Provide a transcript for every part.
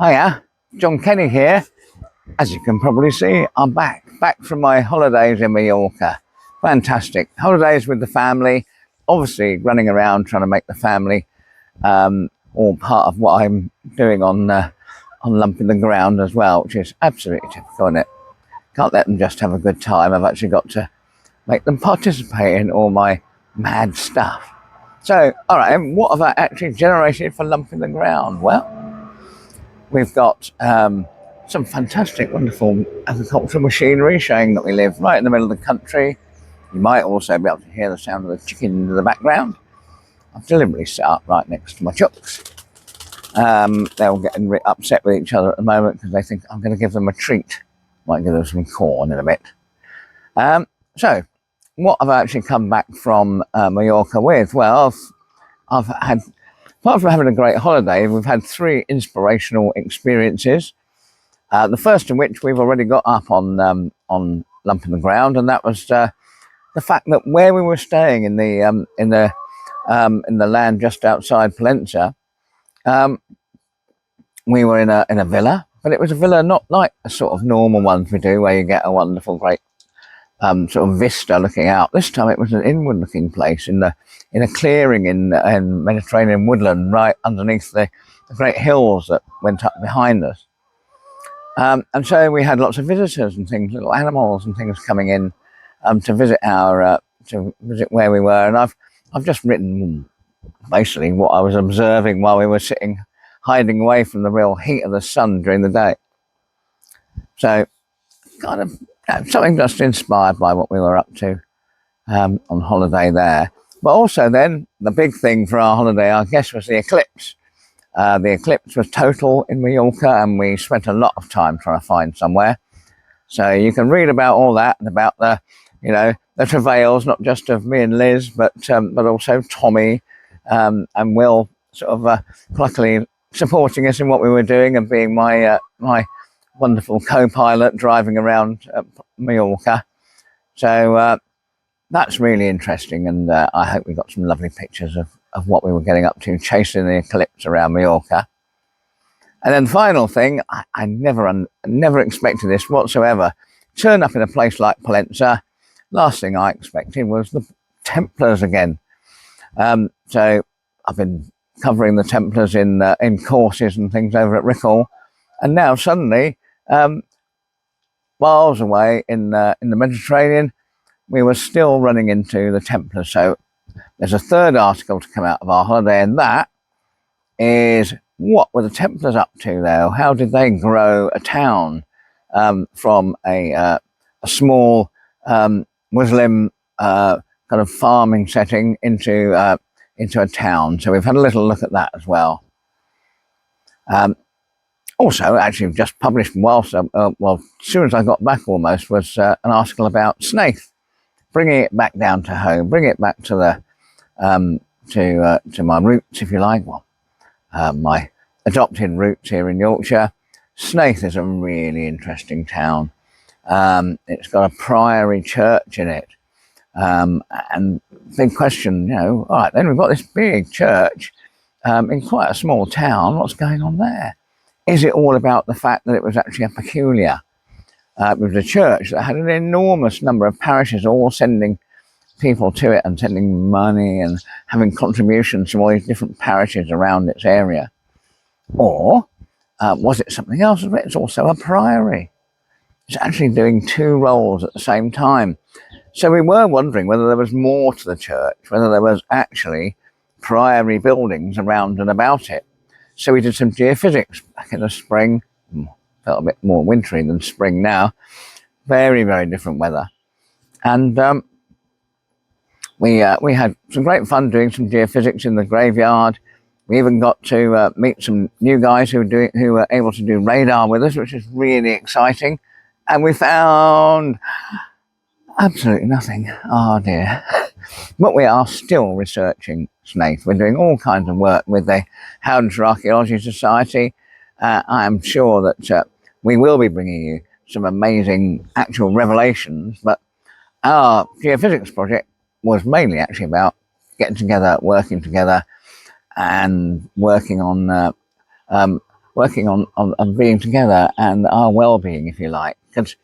Hiya, John Kenny here. As you can probably see, I'm back from my holidays in Mallorca. Fantastic holidays with the family. Obviously, running around trying to make the family all part of what I'm doing on lumping the ground as well, which is absolutely typical, isn't it? Can't let them just have a good time. I've actually got to make them participate in all my mad stuff. So, all right, and what have I actually generated for lumping the ground? Well, we've got some fantastic, wonderful agricultural machinery showing that we live right in the middle of the country. You might also be able to hear the sound of the chickens in the background. I've deliberately set up right next to my chooks. They're all getting upset with each other at the moment because they think I'm going to give them a treat. Might give them some corn in a bit. So, what have I actually come back from Mallorca with? Well, I've had, apart from having a great holiday, we've had 3 inspirational experiences. The first of which we've already got up on lumping the ground, and that was the fact that where we were staying in the land just outside Palencia, we were in a villa, but it was a villa not like the sort of normal ones we do, where you get a wonderful, great sort of vista looking out. This time it was an inward-looking place in a clearing in Mediterranean woodland, right underneath the great hills that went up behind us. And so we had lots of visitors and things, little animals and things coming in to visit where we were. And I've just written basically what I was observing while we were sitting, hiding away from the real heat of the sun during the day. So kind of something just inspired by what we were up to on holiday there. But also then, the big thing for our holiday, I guess, was the eclipse. The eclipse was total in Mallorca, and we spent a lot of time trying to find somewhere. So you can read about all that and about the travails, not just of me and Liz, but also Tommy and Will, sort of pluckily supporting us in what we were doing and being my wonderful co-pilot driving around Mallorca. So that's really interesting, and I hope we got some lovely pictures of what we were getting up to, chasing the eclipse around Mallorca. And then the final thing, I never expected this whatsoever. Turn up in a place like Palencia, last thing I expected was the Templars again. So I've been covering the Templars in courses and things over at Rickle, and now suddenly, miles away in the Mediterranean, we were still running into the Templars. So there's a third article to come out of our holiday, and that is, what were the Templars up to there? How did they grow a town from a small Muslim kind of farming setting into a town? So we've had a little look at that as well. Also, actually, just published as soon as I got back almost, was an article about Snaith, bringing it back down to home, bringing it back to the to my roots, if you like. Well, my adopted roots here in Yorkshire. Snaith is a really interesting town. It's got a priory church in it, and big question, all right, then we've got this big church in quite a small town. What's going on there? Is it all about the fact that it was actually a peculiar? It was a church that had an enormous number of parishes all sending people to it and sending money and having contributions from all these different parishes around its area. Or was it something else? It's also a priory. It's actually doing 2 roles at the same time. So we were wondering whether there was more to the church, whether there was actually priory buildings around and about it. So we did some geophysics back in the spring. Felt a bit more wintry than spring now. Very, very different weather. And we had some great fun doing some geophysics in the graveyard. We even got to meet some new guys who were able to do radar with us, which is really exciting. And we found absolutely nothing. Oh dear. But we are still researching Snaith. We're doing all kinds of work with the Howdenshire Archaeology Society. I am sure that we will be bringing you some amazing actual revelations, but our geophysics project was mainly actually about getting together, working together, and working on working on being together and our well-being, if you like. Because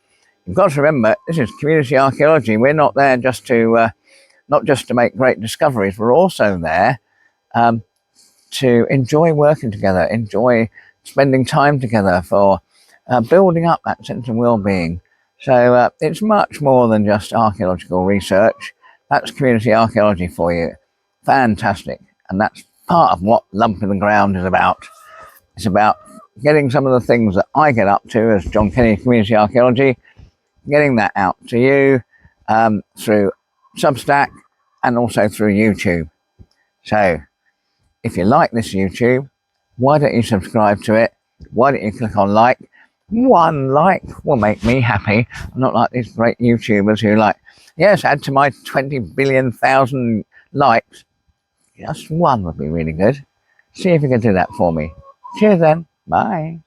you've got to remember, this is community archaeology. We're not there just to not just to make great discoveries. We're also there to enjoy working together, enjoy spending time together for building up that sense of well-being. So it's much more than just archaeological research. That's community archaeology for you. Fantastic. And that's part of what Lump in the Ground is about. It's about getting some of the things that I get up to as John Kenny Community Archaeology, getting that out to you through Substack and also through YouTube. So if you like this YouTube, why don't you subscribe to it? Why don't you click on like? One like will make me happy. I'm not like these great YouTubers who like, yes, add to my 20 billion thousand likes. Just one would be really good. See if you can do that for me. Cheers then. Bye.